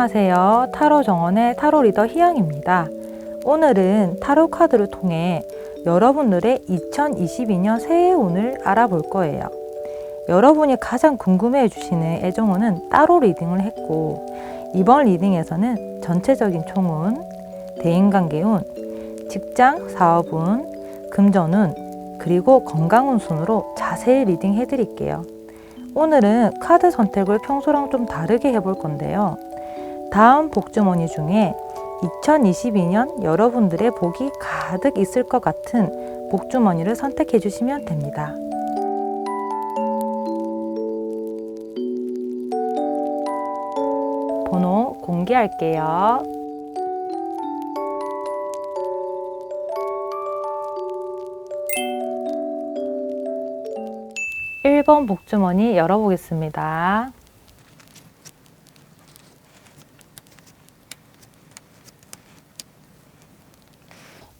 안녕하세요. 타로 정원의 타로 리더 희영입니다. 오늘은 타로 카드를 통해 여러분들의 2022년 새해 운을 알아볼 거예요. 여러분이 가장 궁금해 해주시는 애정운은 따로 리딩을 했고, 이번 리딩에서는 전체적인 총운, 대인관계운, 직장, 사업운, 금전운, 그리고 건강운 순으로 자세히 리딩 해드릴게요. 오늘은 카드 선택을 평소랑 좀 다르게 해볼 건데요. 다음 복주머니 중에 2022년 여러분들의 복이 가득 있을 것 같은 복주머니를 선택해 주시면 됩니다. 번호 공개할게요. 1번 복주머니 열어보겠습니다.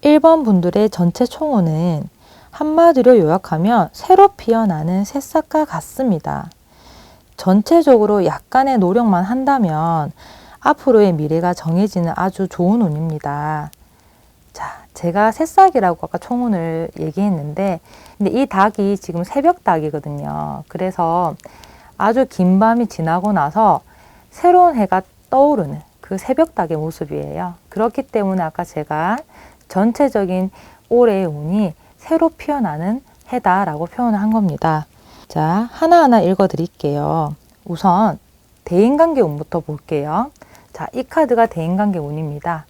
일 번 분들의 전체 총운은 한마디로 요약하면 새로 피어나는 새싹과 같습니다. 전체적으로 약간의 노력만 한다면 앞으로의 미래가 정해지는 아주 좋은 운입니다. 자, 제가 새싹이라고 아까 총운을 얘기했는데, 근데 이 닭이 지금 새벽 닭이거든요. 그래서 아주 긴 밤이 지나고 나서 새로운 해가 떠오르는 그 새벽 닭의 모습이에요. 그렇기 때문에 아까 제가 전체적인 올해의 운이 새로 피어나는 해다라고 표현을 한 겁니다. 자, 하나하나 읽어드릴게요. 우선 대인관계 운부터 볼게요. 자, 이 카드가 대인관계 운입니다.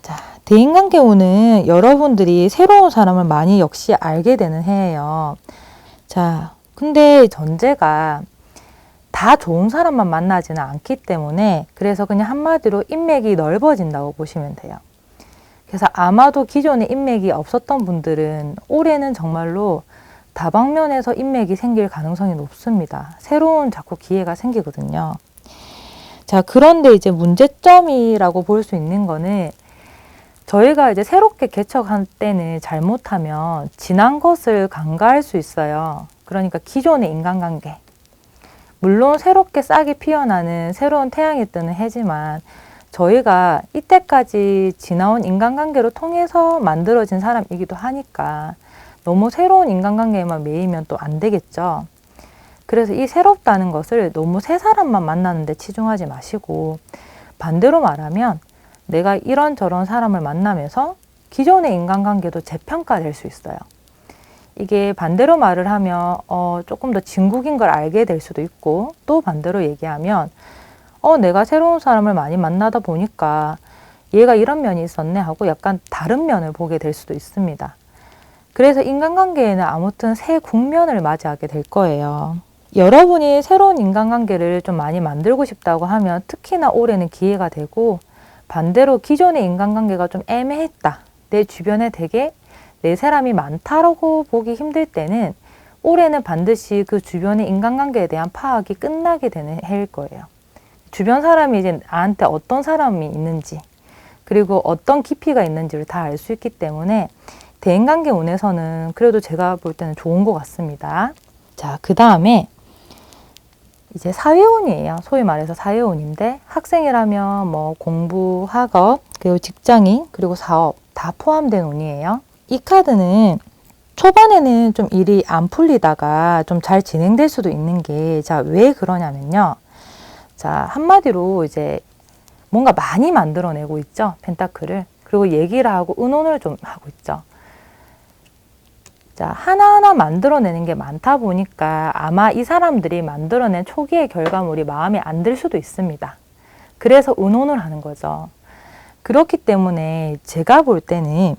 자, 대인관계 운은 여러분들이 새로운 사람을 많이 역시 알게 되는 해예요. 자, 근데 전제가 다 좋은 사람만 만나지는 않기 때문에, 그래서 그냥 한마디로 인맥이 넓어진다고 보시면 돼요. 그래서 아마도 기존에 인맥이 없었던 분들은 올해는 정말로 다방면에서 인맥이 생길 가능성이 높습니다. 새로운 자꾸 기회가 생기거든요. 자, 그런데 이제 문제점이라고 볼 수 있는 거는, 저희가 이제 새롭게 개척할 때는 잘못하면 지난 것을 간과할 수 있어요. 그러니까 기존의 인간관계. 물론 새롭게 싹이 피어나는 새로운 태양이 뜨는 해지만, 저희가 이때까지 지나온 인간관계로 통해서 만들어진 사람이기도 하니까 너무 새로운 인간관계에만 매이면 또 안 되겠죠. 그래서 이 새롭다는 것을 너무 새 사람만 만나는 데 치중하지 마시고, 반대로 말하면 내가 이런저런 사람을 만나면서 기존의 인간관계도 재평가될 수 있어요. 이게 반대로 말을 하면 조금 더 진국인 걸 알게 될 수도 있고, 또 반대로 얘기하면 내가 새로운 사람을 많이 만나다 보니까 얘가 이런 면이 있었네 하고 약간 다른 면을 보게 될 수도 있습니다. 그래서 인간관계에는 아무튼 새 국면을 맞이하게 될 거예요. 여러분이 새로운 인간관계를 좀 많이 만들고 싶다고 하면 특히나 올해는 기회가 되고, 반대로 기존의 인간관계가 좀 애매했다, 내 주변에 되게 내 사람이 많다라고 보기 힘들 때는 올해는 반드시 그 주변의 인간관계에 대한 파악이 끝나게 되는 해일 거예요. 주변 사람이 이제 나한테 어떤 사람이 있는지, 그리고 어떤 깊이가 있는지를 다 알 수 있기 때문에 대인관계 운에서는 그래도 제가 볼 때는 좋은 것 같습니다. 자, 그 다음에 이제 사회운이에요. 소위 말해서 사회운인데, 학생이라면 뭐 공부, 학업, 그리고 직장인, 그리고 사업 다 포함된 운이에요. 이 카드는 초반에는 좀 일이 안 풀리다가 좀 잘 진행될 수도 있는 게, 자, 왜 그러냐면요. 자, 한마디로 이제 뭔가 많이 만들어내고 있죠. 펜타클을. 그리고 얘기를 하고 의논을 좀 하고 있죠. 자, 하나하나 만들어내는 게 많다 보니까 아마 이 사람들이 만들어낸 초기의 결과물이 마음에 안 들 수도 있습니다. 그래서 의논을 하는 거죠. 그렇기 때문에 제가 볼 때는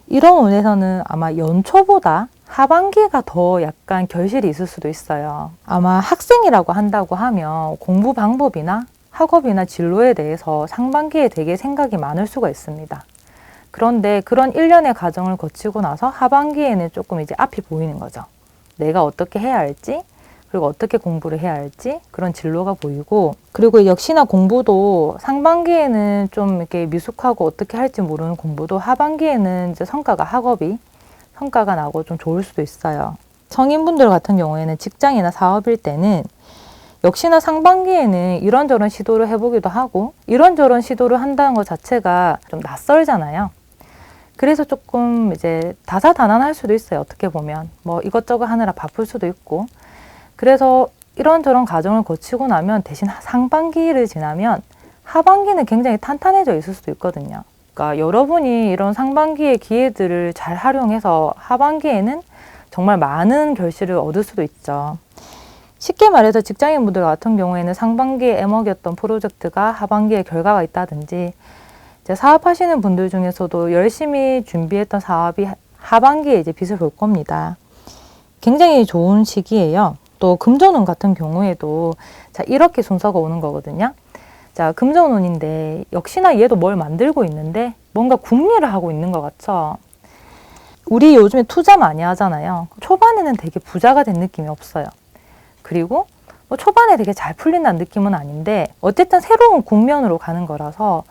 이런 운에서는 아마 연초보다 하반기가 더 약간 결실이 있을 수도 있어요. 아마 학생이라고 한다고 하면 공부 방법이나 학업이나 진로에 대해서 상반기에 되게 생각이 많을 수가 있습니다. 그런데 그런 일련의 과정을 거치고 나서 하반기에는 조금 이제 앞이 보이는 거죠. 내가 어떻게 해야 할지, 그리고 어떻게 공부를 해야 할지, 그런 진로가 보이고, 그리고 역시나 공부도 상반기에는 좀 이렇게 미숙하고 어떻게 할지 모르는 공부도 하반기에는 이제 성과가 나고 좀 좋을 수도 있어요. 성인분들 같은 경우에는 직장이나 사업일 때는 역시나 상반기에는 이런저런 시도를 해보기도 하고 이런저런 시도를 한다는 것 자체가 좀 낯설잖아요. 그래서 조금 이제 다사다난할 수도 있어요. 어떻게 보면 뭐 이것저것 하느라 바쁠 수도 있고. 그래서 이런저런 과정을 거치고 나면 대신 상반기를 지나면 하반기는 굉장히 탄탄해져 있을 수도 있거든요. 그러니까 여러분이 이런 상반기의 기회들을 잘 활용해서 하반기에는 정말 많은 결실을 얻을 수도 있죠. 쉽게 말해서 직장인분들 같은 경우에는 상반기에 애먹였던 프로젝트가 하반기에 결과가 있다든지, 이제 사업하시는 분들 중에서도 열심히 준비했던 사업이 하반기에 이제 빛을 볼 겁니다. 굉장히 좋은 시기예요. 또 금전운 같은 경우에도 자, 이렇게 순서가 오는 거거든요. 자, 금전운인데 역시나 얘도 뭘 만들고 있는데 뭔가 궁리를 하고 있는 것 같죠. 우리 요즘에 투자 많이 하잖아요. 초반에는 되게 부자가 된 느낌이 없어요. 그리고 뭐 초반에 되게 잘 풀린다는 느낌은 아닌데 어쨌든 새로운 국면으로 가는 거라서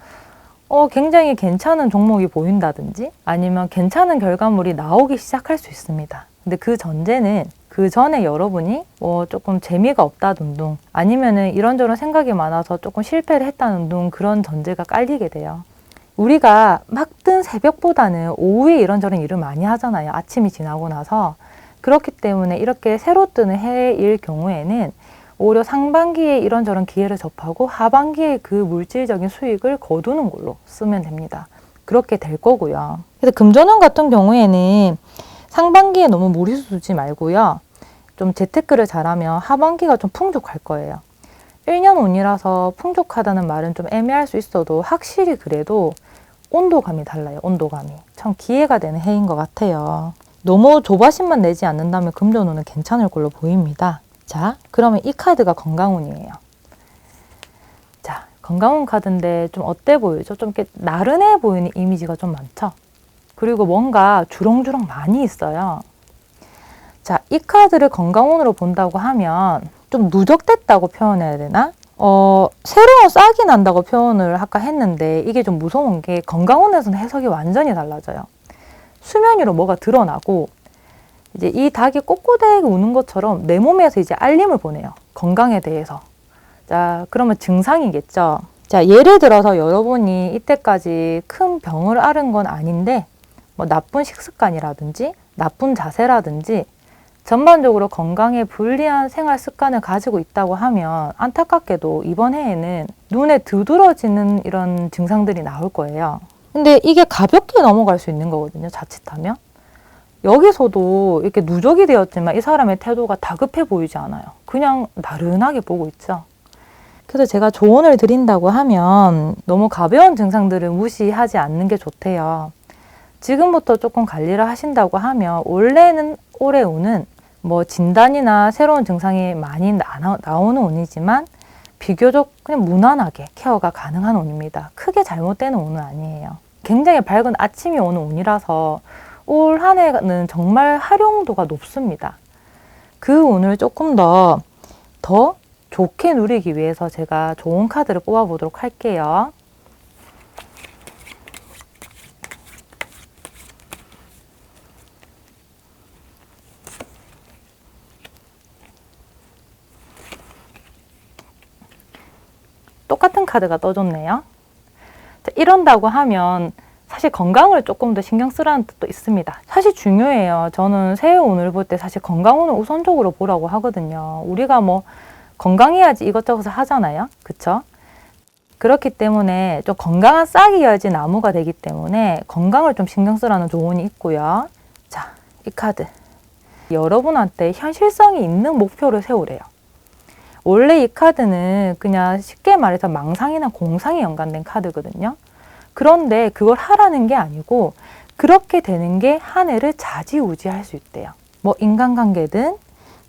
굉장히 괜찮은 종목이 보인다든지 아니면 괜찮은 결과물이 나오기 시작할 수 있습니다. 근데 그 전제는 그 전에 여러분이 뭐 조금 재미가 없다는 둥 아니면은 이런저런 생각이 많아서 조금 실패를 했다는 둥 그런 전제가 깔리게 돼요. 우리가 막 뜬 새벽보다는 오후에 이런저런 일을 많이 하잖아요. 아침이 지나고 나서. 그렇기 때문에 이렇게 새로 뜨는 해일 경우에는 오히려 상반기에 이런저런 기회를 접하고 하반기에 그 물질적인 수익을 거두는 걸로 쓰면 됩니다. 그렇게 될 거고요. 그래서 금전운 같은 경우에는 상반기에 너무 무리수 두지 말고요. 좀 재테크를 잘하면 하반기가 좀 풍족할 거예요. 1년 운이라서 풍족하다는 말은 좀 애매할 수 있어도 확실히 그래도 온도감이 달라요. 온도감이. 참 기회가 되는 해인 것 같아요. 너무 조바심만 내지 않는다면 금전운은 괜찮을 걸로 보입니다. 자, 그러면 이 카드가 건강운이에요. 자, 건강운 카드인데 좀 어때 보이죠? 좀 이렇게 나른해 보이는 이미지가 좀 많죠? 그리고 뭔가 주렁주렁 많이 있어요. 자, 이 카드를 건강운으로 본다고 하면 좀 누적됐다고 표현해야 되나? 새로운 싹이 난다고 표현을 아까 했는데 이게 좀 무서운 게 건강운에서는 해석이 완전히 달라져요. 수면 위로 뭐가 드러나고 이제 이 닭이 꼬꼬대게 우는 것처럼 내 몸에서 이제 알림을 보내요. 건강에 대해서. 자, 그러면 증상이겠죠. 자, 예를 들어서 여러분이 이때까지 큰 병을 앓은 건 아닌데 뭐 나쁜 식습관이라든지 나쁜 자세라든지 전반적으로 건강에 불리한 생활 습관을 가지고 있다고 하면 안타깝게도 이번 해에는 눈에 두드러지는 이런 증상들이 나올 거예요. 근데 이게 가볍게 넘어갈 수 있는 거거든요. 자칫하면. 여기서도 이렇게 누적이 되었지만 이 사람의 태도가 다급해 보이지 않아요. 그냥 나른하게 보고 있죠. 그래서 제가 조언을 드린다고 하면 너무 가벼운 증상들을 무시하지 않는 게 좋대요. 지금부터 조금 관리를 하신다고 하면 원래는 올해 운은 뭐 진단이나 새로운 증상이 많이 나오는 운이지만 비교적 그냥 무난하게 케어가 가능한 운입니다. 크게 잘못되는 운은 아니에요. 굉장히 밝은 아침이 오는 운이라서 올 한 해는 정말 활용도가 높습니다. 그 운을 조금 더 좋게 누리기 위해서 제가 좋은 카드를 뽑아보도록 할게요. 똑같은 카드가 떠줬네요. 자, 이런다고 하면 사실 건강을 조금 더 신경 쓰라는 뜻도 있습니다. 사실 중요해요. 저는 새해 운을 볼 때 사실 건강운을 우선적으로 보라고 하거든요. 우리가 뭐 건강해야지 이것저것 하잖아요. 그쵸? 그렇기 때문에 좀 건강한 싹이어야지 나무가 되기 때문에 건강을 좀 신경 쓰라는 조언이 있고요. 자, 이 카드. 여러분한테 현실성이 있는 목표를 세우래요. 원래 이 카드는 그냥 쉽게 말해서 망상이나 공상에 연관된 카드거든요. 그런데 그걸 하라는 게 아니고 그렇게 되는 게 한 해를 좌지우지할 수 있대요. 뭐 인간관계든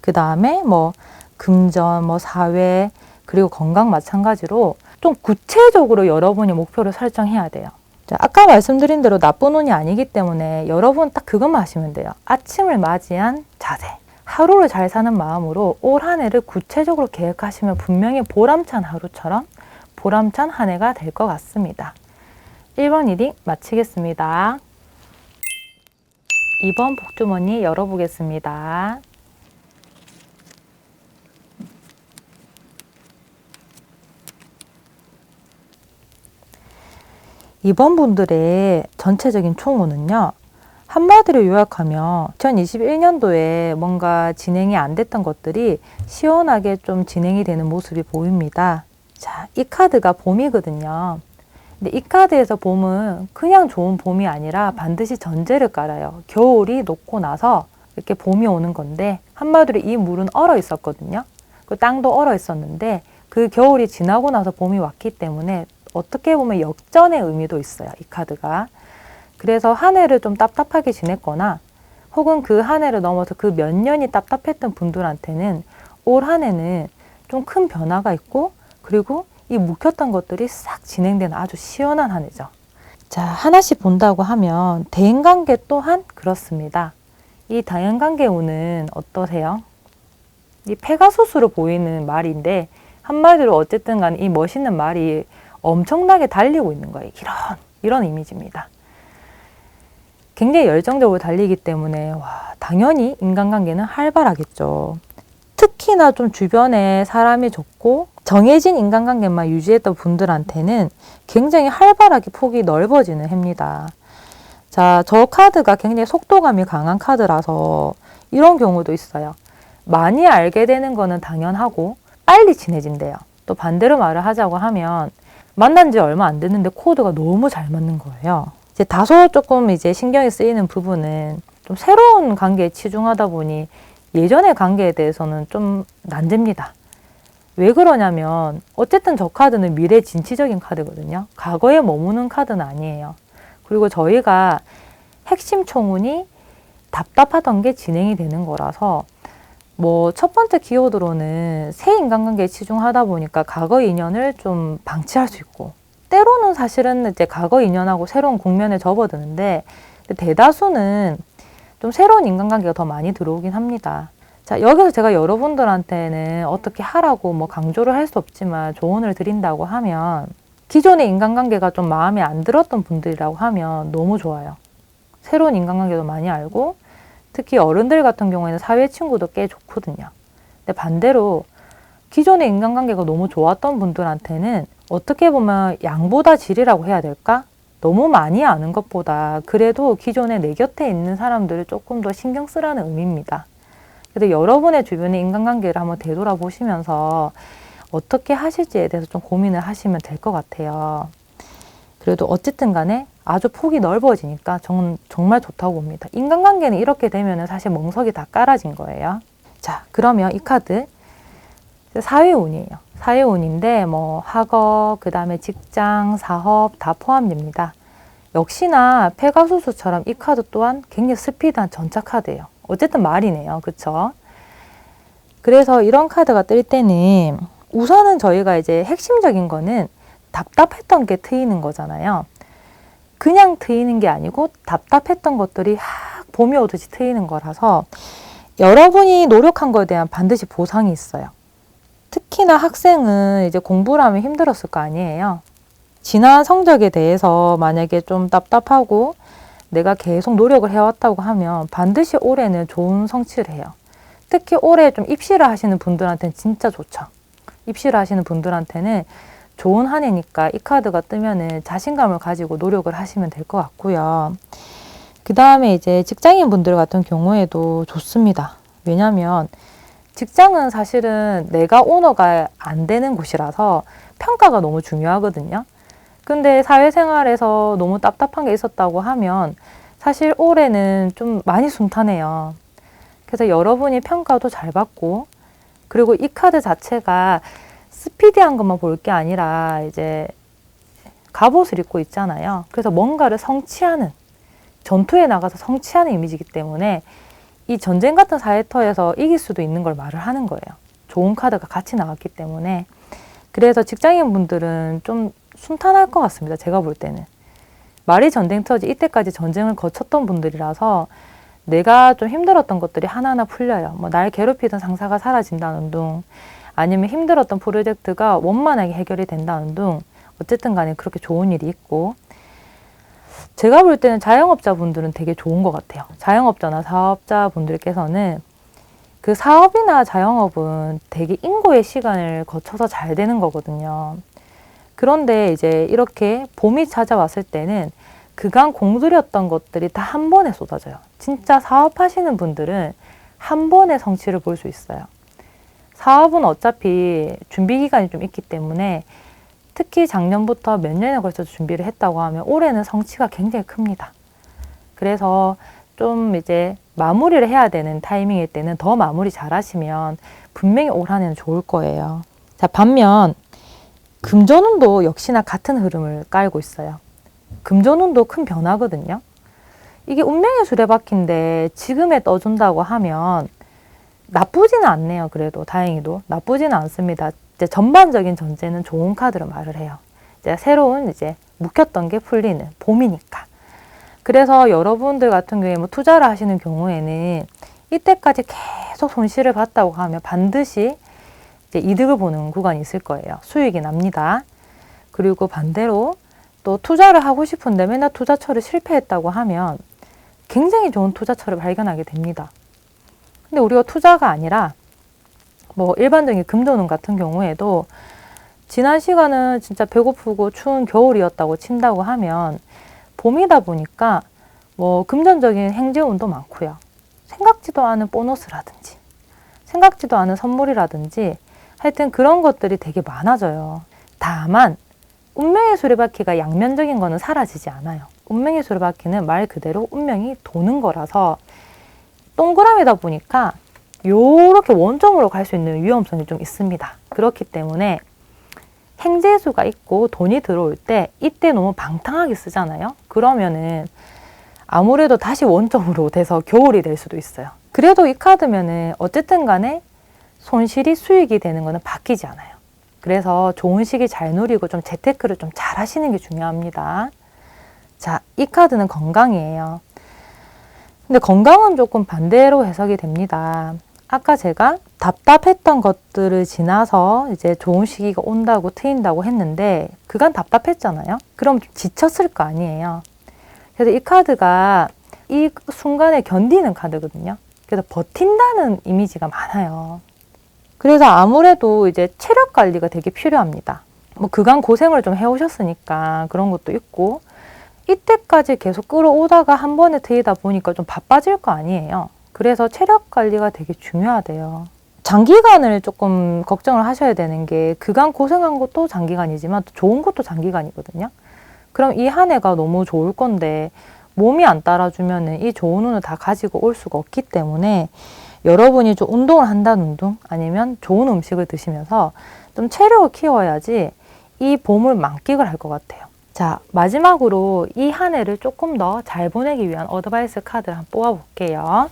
그 다음에 뭐 금전, 뭐 사회 그리고 건강 마찬가지로 좀 구체적으로 여러분이 목표를 설정해야 돼요. 자, 아까 말씀드린 대로 나쁜 운이 아니기 때문에 여러분 딱 그것만 하시면 돼요. 아침을 맞이한 자세. 하루를 잘 사는 마음으로 올 한 해를 구체적으로 계획하시면 분명히 보람찬 하루처럼 보람찬 한 해가 될 것 같습니다. 1번 리딩 마치겠습니다. 2번 복주머니 열어보겠습니다. 이번 분들의 전체적인 총운은요. 한마디로 요약하면 2021년도에 뭔가 진행이 안 됐던 것들이 시원하게 좀 진행이 되는 모습이 보입니다. 자, 이 카드가 봄이거든요. 근데 이 카드에서 봄은 그냥 좋은 봄이 아니라 반드시 전제를 깔아요. 겨울이 녹고 나서 이렇게 봄이 오는 건데 한마디로 이 물은 얼어 있었거든요. 그 땅도 얼어 있었는데 그 겨울이 지나고 나서 봄이 왔기 때문에 어떻게 보면 역전의 의미도 있어요. 이 카드가. 그래서 한 해를 좀 답답하게 지냈거나 혹은 그 한 해를 넘어서 그 몇 년이 답답했던 분들한테는 올 한 해는 좀 큰 변화가 있고 그리고 이 묵혔던 것들이 싹 진행되는 아주 시원한 한 해죠. 자, 하나씩 본다고 하면 대인관계 또한 그렇습니다. 이 대인관계 운은 어떠세요? 이 페가수스로 보이는 말인데 한마디로 어쨌든 간에 이 멋있는 말이 엄청나게 달리고 있는 거예요. 이런 이미지입니다. 굉장히 열정적으로 달리기 때문에 당연히 인간관계는 활발하겠죠. 특히나 좀 주변에 사람이 좋고 정해진 인간관계만 유지했던 분들한테는 굉장히 활발하게 폭이 넓어지는 해입니다. 자, 저 카드가 굉장히 속도감이 강한 카드라서 이런 경우도 있어요. 많이 알게 되는 거는 당연하고 빨리 친해진대요. 또 반대로 말을 하자고 하면 만난 지 얼마 안 됐는데 코드가 너무 잘 맞는 거예요. 이제 다소 조금 이제 신경이 쓰이는 부분은 좀 새로운 관계에 치중하다 보니 예전의 관계에 대해서는 좀 난제입니다. 왜 그러냐면 어쨌든 저 카드는 미래 진취적인 카드거든요. 과거에 머무는 카드는 아니에요. 그리고 저희가 핵심 총운이 답답하던 게 진행이 되는 거라서 뭐 첫 번째 키워드로는 새 인간관계에 치중하다 보니까 과거 인연을 좀 방치할 수 있고 때로는 사실은 이제 과거 인연하고 새로운 국면에 접어드는데 대다수는 좀 새로운 인간관계가 더 많이 들어오긴 합니다. 자, 여기서 제가 여러분들한테는 어떻게 하라고 뭐 강조를 할 수 없지만 조언을 드린다고 하면 기존의 인간관계가 좀 마음에 안 들었던 분들이라고 하면 너무 좋아요. 새로운 인간관계도 많이 알고 특히 어른들 같은 경우에는 사회 친구도 꽤 좋거든요. 근데 반대로 기존의 인간관계가 너무 좋았던 분들한테는 어떻게 보면 양보다 질이라고 해야 될까? 너무 많이 아는 것보다 그래도 기존에 내 곁에 있는 사람들을 조금 더 신경 쓰라는 의미입니다. 그래서 여러분의 주변의 인간관계를 한번 되돌아보시면서 어떻게 하실지에 대해서 좀 고민을 하시면 될 것 같아요. 그래도 어쨌든 간에 아주 폭이 넓어지니까 저는 정말 좋다고 봅니다. 인간관계는 이렇게 되면 사실 멍석이 다 깔아진 거예요. 자, 그러면 이 카드 사회운이에요. 사회운인데 뭐 학업, 그 다음에 직장, 사업 다 포함됩니다. 역시나 페가수스처럼 이 카드 또한 굉장히 스피드한 전차 카드예요. 어쨌든 말이네요. 그쵸? 그래서 이런 카드가 뜰 때는 우선은 저희가 이제 핵심적인 거는 답답했던 게 트이는 거잖아요. 그냥 트이는 게 아니고 답답했던 것들이 봄이 오듯이 트이는 거라서 여러분이 노력한 거에 대한 반드시 보상이 있어요. 특히나 학생은 이제 공부를 하면 힘들었을 거 아니에요. 지난 성적에 대해서 만약에 좀 답답하고 내가 계속 노력을 해왔다고 하면 반드시 올해는 좋은 성취를 해요. 특히 올해 좀 입시를 하시는 분들한테는 진짜 좋죠. 입시를 하시는 분들한테는 좋은 한 해니까 이 카드가 뜨면은 자신감을 가지고 노력을 하시면 될 것 같고요. 그 다음에 이제 직장인 분들 같은 경우에도 좋습니다. 왜냐면 직장은 사실은 내가 오너가 안 되는 곳이라서 평가가 너무 중요하거든요. 근데 사회생활에서 너무 답답한 게 있었다고 하면 사실 올해는 좀 많이 순탄해요. 그래서 여러분이 평가도 잘 받고 그리고 이 카드 자체가 스피디한 것만 볼 게 아니라 이제 갑옷을 입고 있잖아요. 그래서 뭔가를 성취하는, 전투에 나가서 성취하는 이미지이기 때문에 이 전쟁 같은 사회터에서 이길 수도 있는 걸 말을 하는 거예요. 좋은 카드가 같이 나왔기 때문에. 그래서 직장인 분들은 좀 순탄할 것 같습니다. 제가 볼 때는. 말이 전쟁터지 이때까지 전쟁을 거쳤던 분들이라서 내가 좀 힘들었던 것들이 하나하나 풀려요. 뭐 날 괴롭히던 상사가 사라진다는 둥, 아니면 힘들었던 프로젝트가 원만하게 해결이 된다는 둥, 어쨌든 간에 그렇게 좋은 일이 있고, 제가 볼 때는 자영업자분들은 되게 좋은 것 같아요. 자영업자나 사업자분들께서는 그 사업이나 자영업은 되게 인고의 시간을 거쳐서 잘 되는 거거든요. 그런데 이제 이렇게 봄이 찾아왔을 때는 그간 공들였던 것들이 다 한 번에 쏟아져요. 진짜 사업하시는 분들은 한 번에 성취를 볼 수 있어요. 사업은 어차피 준비 기간이 좀 있기 때문에 특히 작년부터 몇 년에 걸쳐서 준비를 했다고 하면 올해는 성취가 굉장히 큽니다. 그래서 좀 이제 마무리를 해야 되는 타이밍일 때는 더 마무리 잘 하시면 분명히 올 한해는 좋을 거예요. 자, 반면 금전운도 역시나 같은 흐름을 깔고 있어요. 금전운도 큰 변화거든요. 이게 운명의 수레바퀴인데 지금에 떠준다고 하면 나쁘지는 않네요. 그래도 다행히도 나쁘지는 않습니다. 이제 전반적인 전제는 좋은 카드로 말을 해요. 이제 새로운 이제 묵혔던 게 풀리는 봄이니까. 그래서 여러분들 같은 경우에 뭐 투자를 하시는 경우에는 이때까지 계속 손실을 봤다고 하면 반드시 이제 이득을 보는 구간이 있을 거예요. 수익이 납니다. 그리고 반대로 또 투자를 하고 싶은데 맨날 투자처를 실패했다고 하면 굉장히 좋은 투자처를 발견하게 됩니다. 근데 우리가 투자가 아니라 뭐 일반적인 금전운 같은 경우에도 지난 시간은 진짜 배고프고 추운 겨울이었다고 친다고 하면 봄이다 보니까 뭐 금전적인 행재운도 많고요. 생각지도 않은 보너스라든지 생각지도 않은 선물이라든지 하여튼 그런 것들이 되게 많아져요. 다만 운명의 수레바퀴가 양면적인 거는 사라지지 않아요. 운명의 수레바퀴는 말 그대로 운명이 도는 거라서 동그라미다 보니까 요렇게 원점으로 갈 수 있는 위험성이 좀 있습니다. 그렇기 때문에 행재수가 있고 돈이 들어올 때 이때 너무 방탕하게 쓰잖아요. 그러면은 아무래도 다시 원점으로 돼서 겨울이 될 수도 있어요. 그래도 이 카드면은 어쨌든 간에 손실이 수익이 되는 거는 바뀌지 않아요. 그래서 좋은 시기 잘 누리고 좀 재테크를 좀 잘 하시는 게 중요합니다. 자, 이 카드는 건강이에요. 근데 건강은 조금 반대로 해석이 됩니다. 아까 제가 답답했던 것들을 지나서 이제 좋은 시기가 온다고 트인다고 했는데 그간 답답했잖아요. 그럼 지쳤을 거 아니에요. 그래서 이 카드가 이 순간에 견디는 카드거든요. 그래서 버틴다는 이미지가 많아요. 그래서 아무래도 이제 체력 관리가 되게 필요합니다. 뭐 그간 고생을 좀 해오셨으니까 그런 것도 있고 이때까지 계속 끌어오다가 한 번에 트이다 보니까 좀 바빠질 거 아니에요. 그래서 체력 관리가 되게 중요하대요. 장기간을 조금 걱정을 하셔야 되는 게 그간 고생한 것도 장기간이지만 또 좋은 것도 장기간이거든요. 그럼 이 한 해가 너무 좋을 건데 몸이 안 따라주면은 이 좋은 운을 다 가지고 올 수가 없기 때문에 여러분이 좀 운동을 한다는 둥 아니면 좋은 음식을 드시면서 좀 체력을 키워야지 이 봄을 만끽을 할 것 같아요. 자, 마지막으로 이 한 해를 조금 더 잘 보내기 위한 어드바이스 카드를 한번 뽑아볼게요.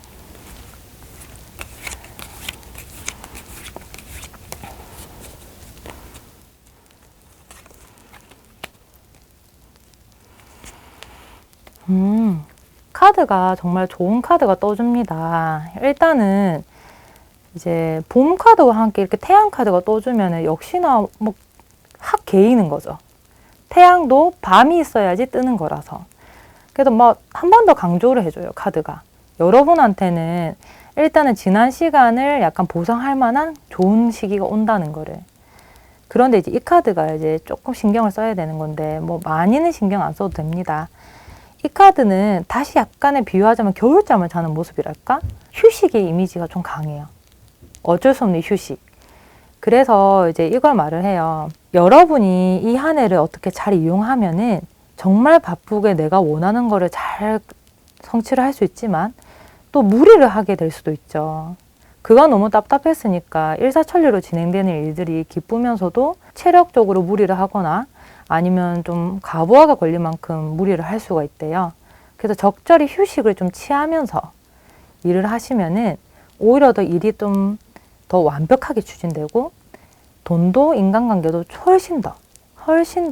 카드가 정말 좋은 카드가 떠줍니다. 일단은 이제 봄 카드와 함께 이렇게 태양 카드가 떠주면 역시나 뭐 확 개이는 거죠. 태양도 밤이 있어야지 뜨는 거라서. 그래서 뭐 한 번 더 강조를 해줘요, 카드가. 여러분한테는 일단은 지난 시간을 약간 보상할 만한 좋은 시기가 온다는 거를. 그런데 이제 이 카드가 이제 조금 신경을 써야 되는 건데 뭐 많이는 신경 안 써도 됩니다. 이 카드는 다시 약간의 비유하자면 겨울잠을 자는 모습이랄까? 휴식의 이미지가 좀 강해요. 어쩔 수 없는 휴식. 그래서 이제 이걸 말을 해요. 여러분이 이 한 해를 어떻게 잘 이용하면은 정말 바쁘게 내가 원하는 거를 잘 성취를 할 수 있지만 또 무리를 하게 될 수도 있죠. 그가 너무 답답했으니까 일사천리로 진행되는 일들이 기쁘면서도 체력적으로 무리를 하거나 아니면 좀 과부하가 걸릴 만큼 무리를 할 수가 있대요. 그래서 적절히 휴식을 좀 취하면서 일을 하시면은 오히려 더 일이 좀 더 완벽하게 추진되고 돈도 인간관계도 훨씬 더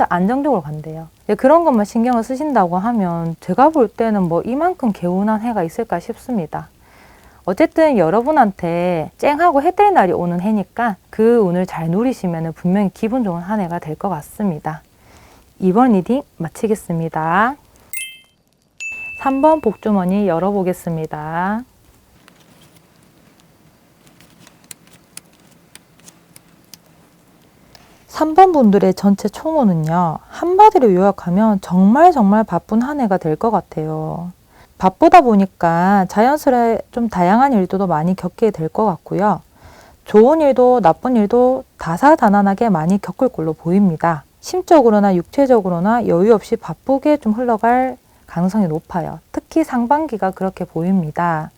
안정적으로 간대요. 그런 것만 신경을 쓰신다고 하면 제가 볼 때는 뭐 이만큼 개운한 해가 있을까 싶습니다. 어쨌든 여러분한테 쨍하고 해 뜰 날이 오는 해니까 그 운을 잘 누리시면 분명히 기분 좋은 한 해가 될 것 같습니다. 이번 리딩 마치겠습니다. 3번 복주머니 열어보겠습니다. 3번 분들의 전체 총호는요, 한마디로 요약하면 정말 바쁜 한 해가 될 것 같아요. 바쁘다 보니까 자연스레 좀 다양한 일들도 많이 겪게 될 것 같고요. 좋은 일도 나쁜 일도 다사다난하게 많이 겪을 걸로 보입니다. 심적으로나 육체적으로나 여유 없이 바쁘게 좀 흘러갈 가능성이 높아요. 특히 상반기가 그렇게 보입니다.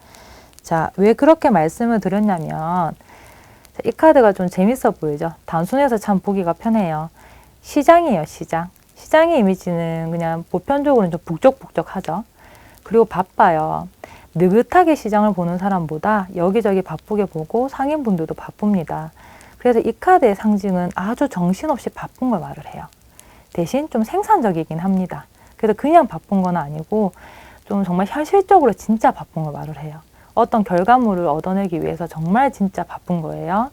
자, 왜 그렇게 말씀을 드렸냐면 이 카드가 좀 재밌어 보이죠? 단순해서 참 보기가 편해요. 시장이에요, 시장. 시장의 이미지는 그냥 보편적으로는 좀 북적북적하죠. 그리고 바빠요. 느긋하게 시장을 보는 사람보다 여기저기 바쁘게 보고 상인분들도 바쁩니다. 그래서 이 카드의 상징은 아주 정신없이 바쁜 걸 말을 해요. 대신 좀 생산적이긴 합니다. 그래서 그냥 바쁜 건 아니고 좀 정말 현실적으로 진짜 바쁜 걸 말을 해요. 어떤 결과물을 얻어내기 위해서 정말 진짜 바쁜 거예요.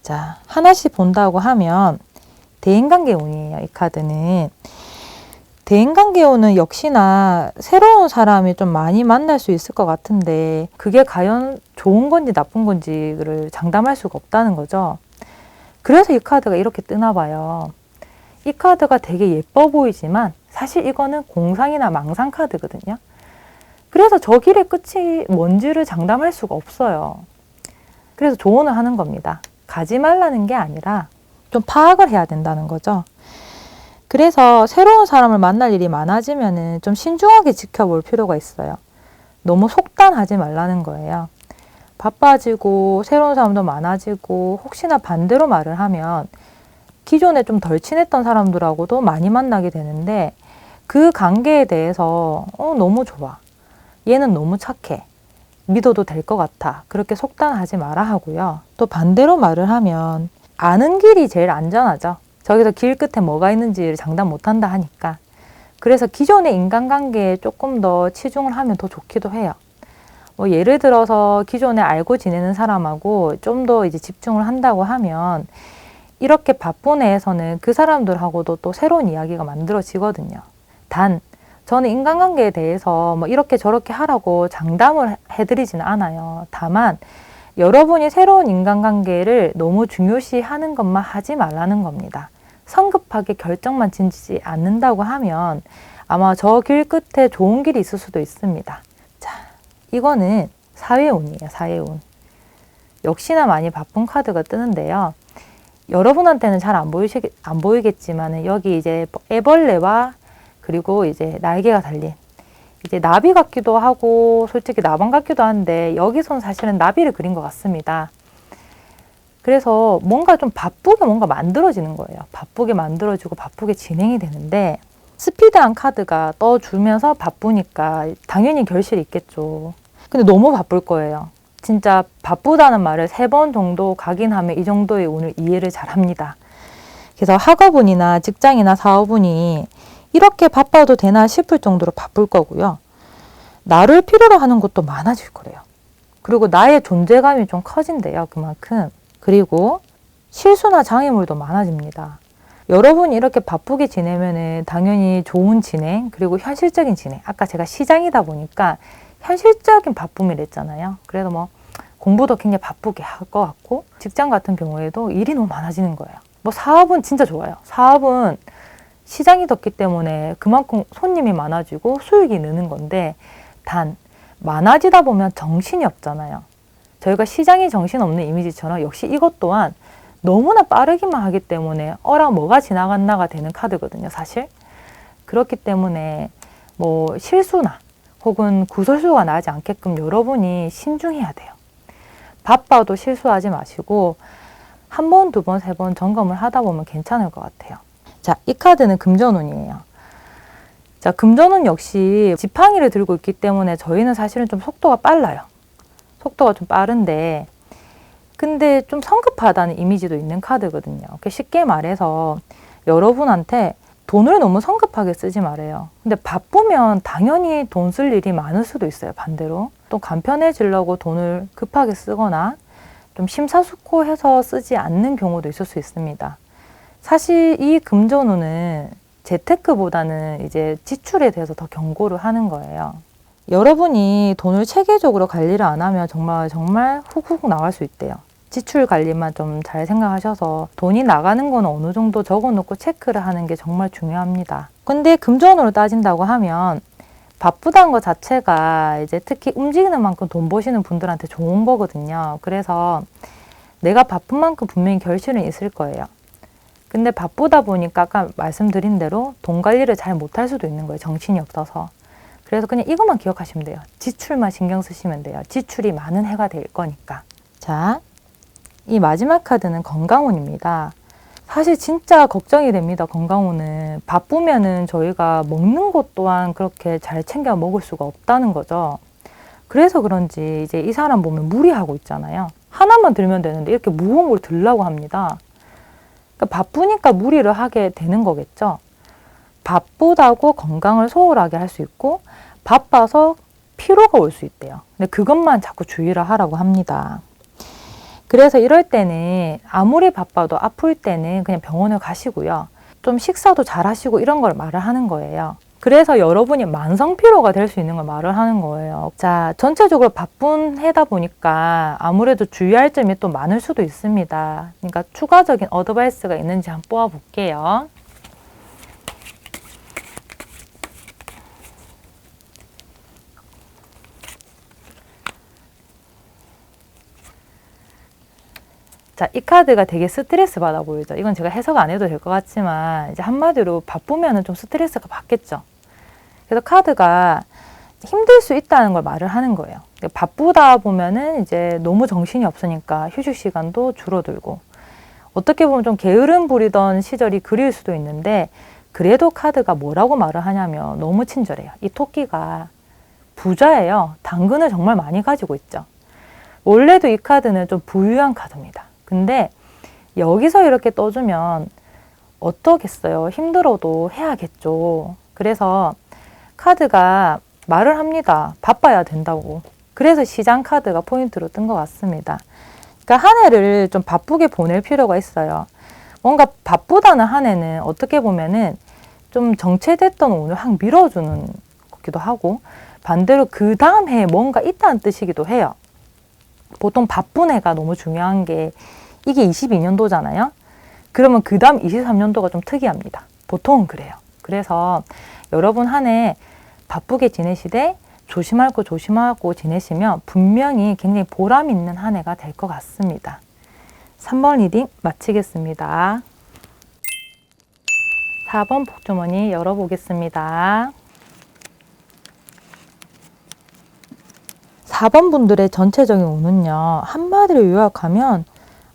자, 하나씩 본다고 하면 대인관계 운이에요. 이 카드는. 대인관계 운은 역시나 새로운 사람이 좀 많이 만날 수 있을 것 같은데 그게 과연 좋은 건지 나쁜 건지를 장담할 수가 없다는 거죠. 그래서 이 카드가 이렇게 뜨나 봐요. 이 카드가 되게 예뻐 보이지만 사실 이거는 공상이나 망상 카드거든요. 그래서 저 길의 끝이 뭔지를 장담할 수가 없어요. 그래서 조언을 하는 겁니다. 가지 말라는 게 아니라 좀 파악을 해야 된다는 거죠. 그래서 새로운 사람을 만날 일이 많아지면은 좀 신중하게 지켜볼 필요가 있어요. 너무 속단하지 말라는 거예요. 바빠지고 새로운 사람도 많아지고 혹시나 반대로 말을 하면 기존에 좀 덜 친했던 사람들하고도 많이 만나게 되는데 그 관계에 대해서 너무 좋아. 얘는 너무 착해. 믿어도 될 것 같아. 그렇게 속단하지 마라 하고요. 또 반대로 말을 하면 아는 길이 제일 안전하죠. 저기서 길 끝에 뭐가 있는지를 장담 못한다 하니까. 그래서 기존의 인간관계에 조금 더 치중을 하면 더 좋기도 해요. 뭐 예를 들어서 기존에 알고 지내는 사람하고 좀 더 이제 집중을 한다고 하면 이렇게 바쁜 애에서는 그 사람들하고도 또 새로운 이야기가 만들어지거든요. 단 저는 인간관계에 대해서 뭐 이렇게 저렇게 하라고 장담을 해드리지는 않아요. 다만 여러분이 새로운 인간관계를 너무 중요시하는 것만 하지 말라는 겁니다. 성급하게 결정만 짓지 않는다고 하면 아마 저 길 끝에 좋은 길이 있을 수도 있습니다. 자, 이거는 사회운이에요. 사회운. 역시나 많이 바쁜 카드가 뜨는데요. 여러분한테는 잘 안 보이겠지만 여기 이제 애벌레와 그리고 이제 날개가 달린 이제 나비 같기도 하고 솔직히 나방 같기도 한데 여기서는 사실은 나비를 그린 것 같습니다. 그래서 뭔가 좀 바쁘게 뭔가 만들어지는 거예요. 바쁘게 만들어지고 바쁘게 진행이 되는데 스피드한 카드가 떠주면서 바쁘니까 당연히 결실이 있겠죠. 근데 너무 바쁠 거예요. 진짜 바쁘다는 말을 3번 정도 각인하면 이 정도의 운을 이해를 잘 합니다. 그래서 학업운이나 직장이나 사업운이 이렇게 바빠도 되나 싶을 정도로 바쁠 거고요. 나를 필요로 하는 것도 많아질 거래요. 그리고 나의 존재감이 좀 커진대요. 그만큼. 그리고 실수나 장애물도 많아집니다. 여러분이 이렇게 바쁘게 지내면은 당연히 좋은 진행, 그리고 현실적인 진행. 아까 제가 시장이다 보니까 현실적인 바쁨이랬잖아요. 그래서 뭐 공부도 굉장히 바쁘게 할 것 같고 직장 같은 경우에도 일이 너무 많아지는 거예요. 뭐 사업은 진짜 좋아요. 사업은 시장이 덥기 때문에 그만큼 손님이 많아지고 수익이 느는 건데 단 많아지다 보면 정신이 없잖아요. 저희가 시장이 정신없는 이미지처럼 역시 이것 또한 너무나 빠르기만 하기 때문에 뭐가 지나갔나가 되는 카드거든요, 사실. 그렇기 때문에 뭐 실수나 혹은 구설수가 나지 않게끔 여러분이 신중해야 돼요. 바빠도 실수하지 마시고 한 번, 두 번, 세 번 점검을 하다 보면 괜찮을 것 같아요. 자, 이 카드는 금전운이에요. 자, 금전운 역시 지팡이를 들고 있기 때문에 저희는 사실은 좀 속도가 빨라요. 속도가 좀 빠른데 근데 좀 성급하다는 이미지도 있는 카드거든요. 쉽게 말해서 여러분한테 돈을 너무 성급하게 쓰지 말아요. 근데 바쁘면 당연히 돈 쓸 일이 많을 수도 있어요. 반대로. 또 간편해지려고 돈을 급하게 쓰거나 좀 심사숙고해서 쓰지 않는 경우도 있을 수 있습니다. 사실 이 금전운은 재테크보다는 이제 지출에 대해서 더 경고를 하는 거예요. 여러분이 돈을 체계적으로 관리를 안 하면 정말 훅훅 나갈 수 있대요. 지출 관리만 좀 잘 생각하셔서 돈이 나가는 건 어느 정도 적어놓고 체크를 하는 게 정말 중요합니다. 근데 금전으로 따진다고 하면 바쁘다는 것 자체가 이제 특히 움직이는 만큼 돈 버시는 분들한테 좋은 거거든요. 그래서 내가 바쁜 만큼 분명히 결실은 있을 거예요. 근데 바쁘다 보니까 아까 말씀드린 대로 돈 관리를 잘 못할 수도 있는 거예요. 정신이 없어서. 그래서 그냥 이것만 기억하시면 돼요. 지출만 신경 쓰시면 돼요. 지출이 많은 해가 될 거니까. 자, 이 마지막 카드는 건강운입니다. 사실 진짜 걱정이 됩니다. 건강운은. 바쁘면은 저희가 먹는 것 또한 그렇게 잘 챙겨 먹을 수가 없다는 거죠. 그래서 그런지 이제 이 사람 보면 무리하고 있잖아요. 하나만 들면 되는데 이렇게 무거운 걸 들라고 합니다. 그러니까 바쁘니까 무리를 하게 되는 거겠죠. 바쁘다고 건강을 소홀하게 할 수 있고 바빠서 피로가 올 수 있대요. 근데 그것만 자꾸 주의를 하라고 합니다. 그래서 이럴 때는 아무리 바빠도 아플 때는 그냥 병원을 가시고요. 좀 식사도 잘 하시고 이런 걸 말을 하는 거예요. 그래서 여러분이 만성피로가 될 수 있는 걸 말을 하는 거예요. 자, 전체적으로 바쁜 해다 보니까 아무래도 주의할 점이 또 많을 수도 있습니다. 그러니까 추가적인 어드바이스가 있는지 한번 뽑아볼게요. 자, 이 카드가 되게 스트레스 받아 보이죠? 이건 제가 해석 안 해도 될 것 같지만 이제 한마디로 바쁘면은 좀 스트레스가 받겠죠. 그래서 카드가 힘들 수 있다는 걸 말을 하는 거예요. 바쁘다 보면은 이제 너무 정신이 없으니까 휴식 시간도 줄어들고 어떻게 보면 좀 게으름 부리던 시절이 그리울 수도 있는데 그래도 카드가 뭐라고 말을 하냐면 너무 친절해요. 이 토끼가 부자예요. 당근을 정말 많이 가지고 있죠. 원래도 이 카드는 좀 부유한 카드입니다. 근데 여기서 이렇게 떠주면 어떠겠어요? 힘들어도 해야겠죠. 그래서 카드가 말을 합니다. 바빠야 된다고. 그래서 시장 카드가 포인트로 뜬 것 같습니다. 그러니까 한 해를 좀 바쁘게 보낼 필요가 있어요. 뭔가 바쁘다는 한 해는 어떻게 보면은 좀 정체됐던 운을 확 밀어주는 것기도 하고 반대로 그 다음 해에 뭔가 있다는 뜻이기도 해요. 보통 바쁜 해가 너무 중요한 게 이게 22년도잖아요. 그러면 그 다음 23년도가 좀 특이합니다. 보통은 그래요. 그래서 여러분 한 해 바쁘게 지내시되 조심하고 지내시면 분명히 굉장히 보람 있는 한 해가 될 것 같습니다. 3번 리딩 마치겠습니다. 4번 복주머니 열어보겠습니다. 4번 분들의 전체적인 운은요. 한마디로 요약하면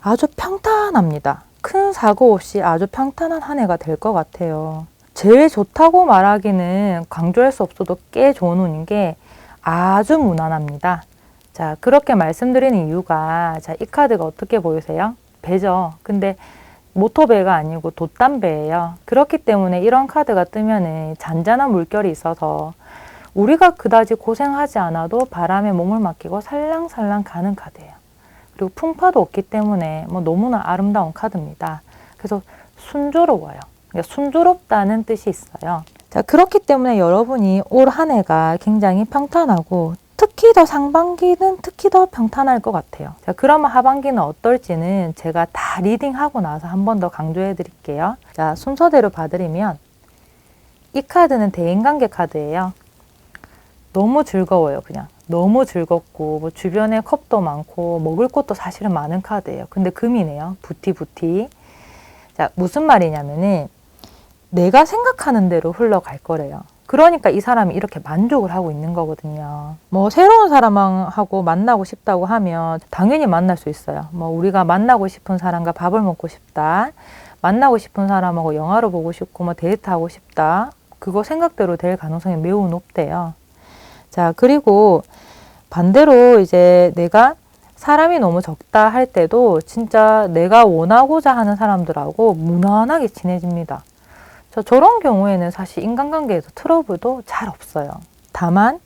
아주 평탄합니다. 큰 사고 없이 아주 평탄한 한 해가 될 것 같아요. 제일 좋다고 말하기는 강조할 수 없어도 꽤 좋은 운인 게 아주 무난합니다. 자, 그렇게 말씀드리는 이유가 자, 이 카드가 어떻게 보이세요? 배죠. 근데 모토배가 아니고 돛담배예요. 그렇기 때문에 이런 카드가 뜨면은 잔잔한 물결이 있어서 우리가 그다지 고생하지 않아도 바람에 몸을 맡기고 살랑살랑 가는 카드예요. 그리고 풍파도 없기 때문에 뭐 너무나 아름다운 카드입니다. 그래서 순조로워요. 그러니까 순조롭다는 뜻이 있어요. 자, 그렇기 때문에 여러분이 올 한 해가 굉장히 평탄하고 특히 더 상반기는 특히 더 평탄할 것 같아요. 자, 그러면 하반기는 어떨지는 제가 다 리딩하고 나서 한 번 더 강조해 드릴게요. 자, 순서대로 봐드리면 이 카드는 대인관계 카드예요. 너무 즐거워요. 그냥 너무 즐겁고 뭐 주변에 컵도 많고 먹을 것도 사실은 많은 카드예요. 근데 금이네요. 부티. 자, 무슨 말이냐면은 내가 생각하는 대로 흘러갈 거래요. 그러니까 이 사람이 이렇게 만족을 하고 있는 거거든요. 뭐 새로운 사람하고 만나고 싶다고 하면 당연히 만날 수 있어요. 뭐 우리가 만나고 싶은 사람과 밥을 먹고 싶다. 만나고 싶은 사람하고 영화를 보고 싶고 뭐 데이트하고 싶다. 그거 생각대로 될 가능성이 매우 높대요. 자, 그리고 반대로 이제 내가 사람이 너무 적다 할 때도 진짜 내가 원하고자 하는 사람들하고 무난하게 친해집니다. 저런 경우에는 사실 인간관계에서 트러블도 잘 없어요. 다만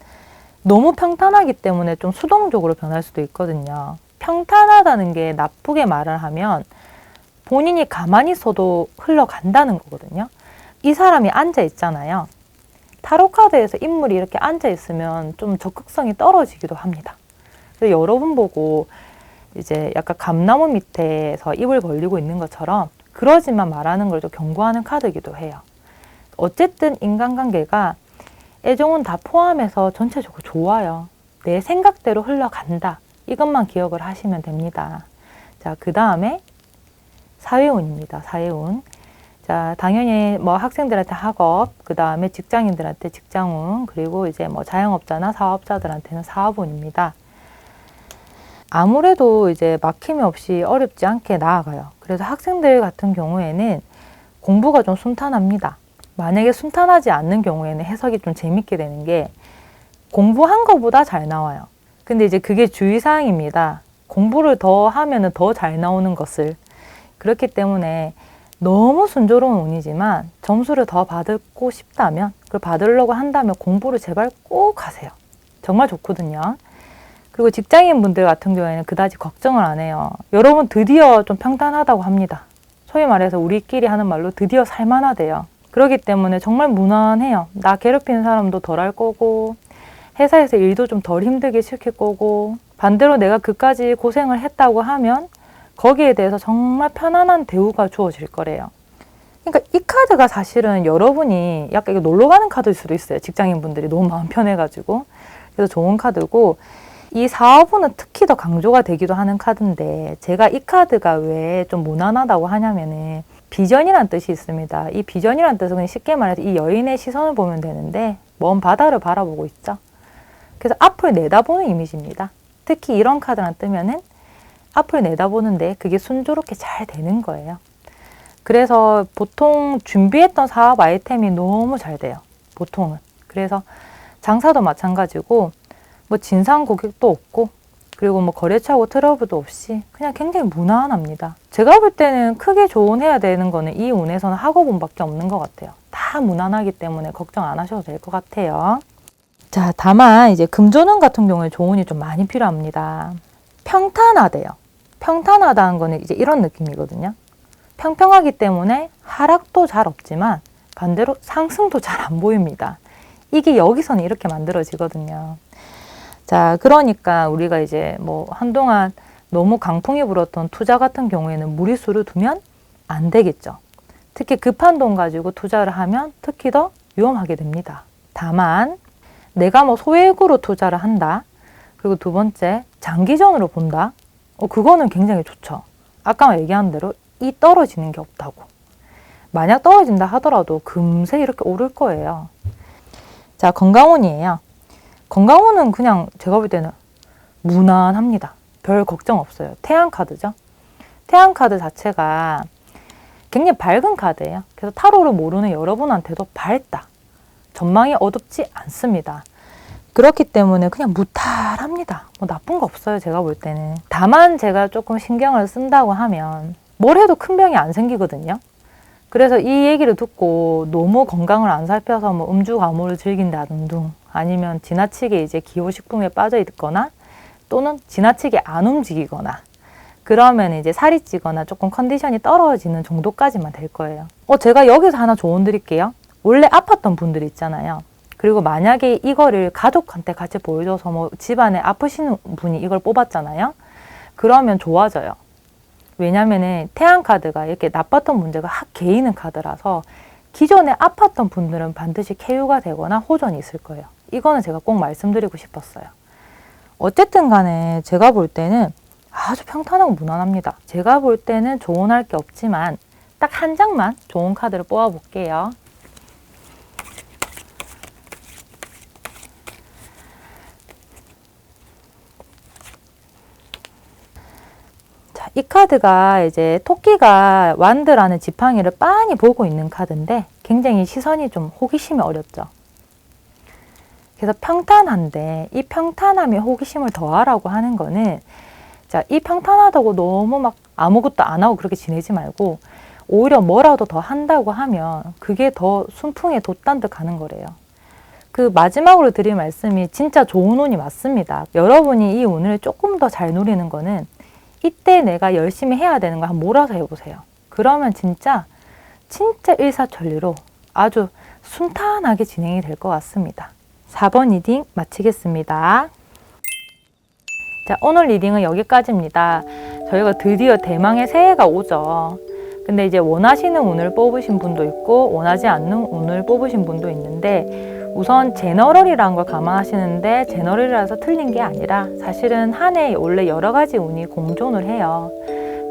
너무 평탄하기 때문에 좀 수동적으로 변할 수도 있거든요. 평탄하다는 게 나쁘게 말을 하면 본인이 가만히 있어도 흘러간다는 거거든요. 이 사람이 앉아 있잖아요. 타로 카드에서 인물이 이렇게 앉아 있으면 좀 적극성이 떨어지기도 합니다. 그래서 여러분 보고 이제 약간 감나무 밑에서 입을 벌리고 있는 것처럼 그러지만 말하는 걸 좀 경고하는 카드이기도 해요. 어쨌든 인간관계가 애정은 다 포함해서 전체적으로 좋아요. 내 생각대로 흘러간다. 이것만 기억을 하시면 됩니다. 자, 그 다음에 사회운입니다. 사회운. 자, 당연히 뭐 학생들한테 학업, 그 다음에 직장인들한테 직장운, 그리고 이제 뭐 자영업자나 사업자들한테는 사업운입니다. 아무래도 이제 막힘이 없이 어렵지 않게 나아가요. 그래서 학생들 같은 경우에는 공부가 좀 순탄합니다. 만약에 순탄하지 않는 경우에는 해석이 좀 재밌게 되는 게 공부한 것보다 잘 나와요. 근데 이제 그게 주의사항입니다. 공부를 더 하면은 더 잘 나오는 것을. 그렇기 때문에 너무 순조로운 운이지만 점수를 더 받고 싶다면, 그걸 받으려고 한다면 공부를 제발 꼭 하세요. 정말 좋거든요. 그리고 직장인 분들 같은 경우에는 그다지 걱정을 안 해요. 여러분 드디어 좀 평탄하다고 합니다. 소위 말해서 우리끼리 하는 말로 드디어 살만하대요. 그렇기 때문에 정말 무난해요. 나 괴롭히는 사람도 덜 할 거고, 회사에서 일도 좀 덜 힘들게 시킬 거고, 반대로 내가 그까지 고생을 했다고 하면 거기에 대해서 정말 편안한 대우가 주어질 거래요. 그러니까 이 카드가 사실은 여러분이 약간 놀러 가는 카드일 수도 있어요. 직장인 분들이 너무 마음 편해가지고. 그래서 좋은 카드고, 이 사업운은 특히 더 강조가 되기도 하는 카드인데, 제가 이 카드가 왜 좀 무난하다고 하냐면은 비전이란 뜻이 있습니다. 이 비전이란 뜻은 그냥 쉽게 말해서 이 여인의 시선을 보면 되는데 먼 바다를 바라보고 있죠. 그래서 앞을 내다보는 이미지입니다. 특히 이런 카드만 뜨면은 앞을 내다보는데 그게 순조롭게 잘 되는 거예요. 그래서 보통 준비했던 사업 아이템이 너무 잘 돼요. 보통은. 그래서 장사도 마찬가지고 뭐 진상 고객도 없고, 그리고 뭐 거래처하고 트러블도 없이 그냥 굉장히 무난합니다. 제가 볼 때는 크게 조언해야 되는 거는 이 운에서는 학업운밖에 없는 것 같아요. 다 무난하기 때문에 걱정 안 하셔도 될 것 같아요. 자, 다만 이제 금조는 같은 경우에 조언이 좀 많이 필요합니다. 평탄하대요. 평탄하다는 거는 이제 이런 느낌이거든요. 평평하기 때문에 하락도 잘 없지만 반대로 상승도 잘 안 보입니다. 이게 여기서는 이렇게 만들어지거든요. 자, 그러니까 우리가 이제 뭐 한동안 너무 강풍이 불었던 투자 같은 경우에는 무리수를 두면 안 되겠죠. 특히 급한 돈 가지고 투자를 하면 특히 더 위험하게 됩니다. 다만 내가 뭐 소액으로 투자를 한다. 그리고 두 번째, 장기전으로 본다. 그거는 굉장히 좋죠. 아까 얘기한 대로 이 떨어지는 게 없다고. 만약 떨어진다 하더라도 금세 이렇게 오를 거예요. 자, 건강운이에요. 건강운은 그냥 제가 볼 때는 무난합니다. 별 걱정 없어요. 태양카드죠. 태양카드 자체가 굉장히 밝은 카드예요. 그래서 타로를 모르는 여러분한테도 밝다. 전망이 어둡지 않습니다. 그렇기 때문에 그냥 무탈합니다. 뭐 나쁜 거 없어요. 제가 볼 때는. 다만 제가 조금 신경을 쓴다고 하면 뭘 해도 큰 병이 안 생기거든요. 그래서 이 얘기를 듣고 너무 건강을 안 살펴서 뭐 음주가무를 즐긴다든지 아니면 지나치게 이제 기호식품에 빠져 있거나 또는 지나치게 안 움직이거나 그러면 이제 살이 찌거나 조금 컨디션이 떨어지는 정도까지만 될 거예요. 제가 여기서 하나 조언 드릴게요. 원래 아팠던 분들 있잖아요. 그리고 만약에 이거를 가족한테 같이 보여줘서 뭐 집안에 아프신 분이 이걸 뽑았잖아요. 그러면 좋아져요. 왜냐면은 태양카드가 이렇게 나빴던 문제가 확 개이는 카드라서 기존에 아팠던 분들은 반드시 쾌유가 되거나 호전이 있을 거예요. 이거는 제가 꼭 말씀드리고 싶었어요. 어쨌든 간에 제가 볼 때는 아주 평탄하고 무난합니다. 제가 볼 때는 조언할 게 없지만 딱 한 장만 좋은 카드를 뽑아 볼게요. 이 카드가 이제 토끼가 완드라는 지팡이를 빤히 보고 있는 카드인데 굉장히 시선이 좀 호기심이 어렵죠. 그래서 평탄한데 이 평탄함에 호기심을 더하라고 하는 거는 자, 이 평탄하다고 너무 막 아무것도 안 하고 그렇게 지내지 말고 오히려 뭐라도 더 한다고 하면 그게 더 순풍에 돛단듯 가는 거래요. 그 마지막으로 드릴 말씀이 진짜 좋은 운이 맞습니다. 여러분이 이 운을 조금 더 잘 누리는 거는 이때 내가 열심히 해야 되는 거 한번 몰아서 해보세요. 그러면 진짜 일사천리로 아주 순탄하게 진행이 될 것 같습니다. 4번 리딩 마치겠습니다. 자, 오늘 리딩은 여기까지입니다. 저희가 드디어 대망의 새해가 오죠. 근데 이제 원하시는 운을 뽑으신 분도 있고 원하지 않는 운을 뽑으신 분도 있는데, 우선 제너럴이라는 걸 감안하시는데 제너럴이라서 틀린 게 아니라 사실은 한 해에 원래 여러 가지 운이 공존을 해요.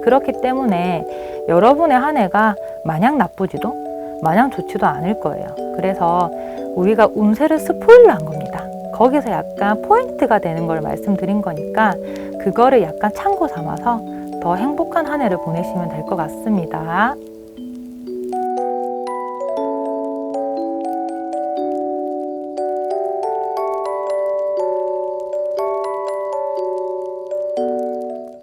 그렇기 때문에 여러분의 한 해가 마냥 나쁘지도 마냥 좋지도 않을 거예요. 그래서 우리가 운세를 스포일러한 겁니다. 거기서 약간 포인트가 되는 걸 말씀드린 거니까 그거를 약간 참고 삼아서 더 행복한 한 해를 보내시면 될 것 같습니다.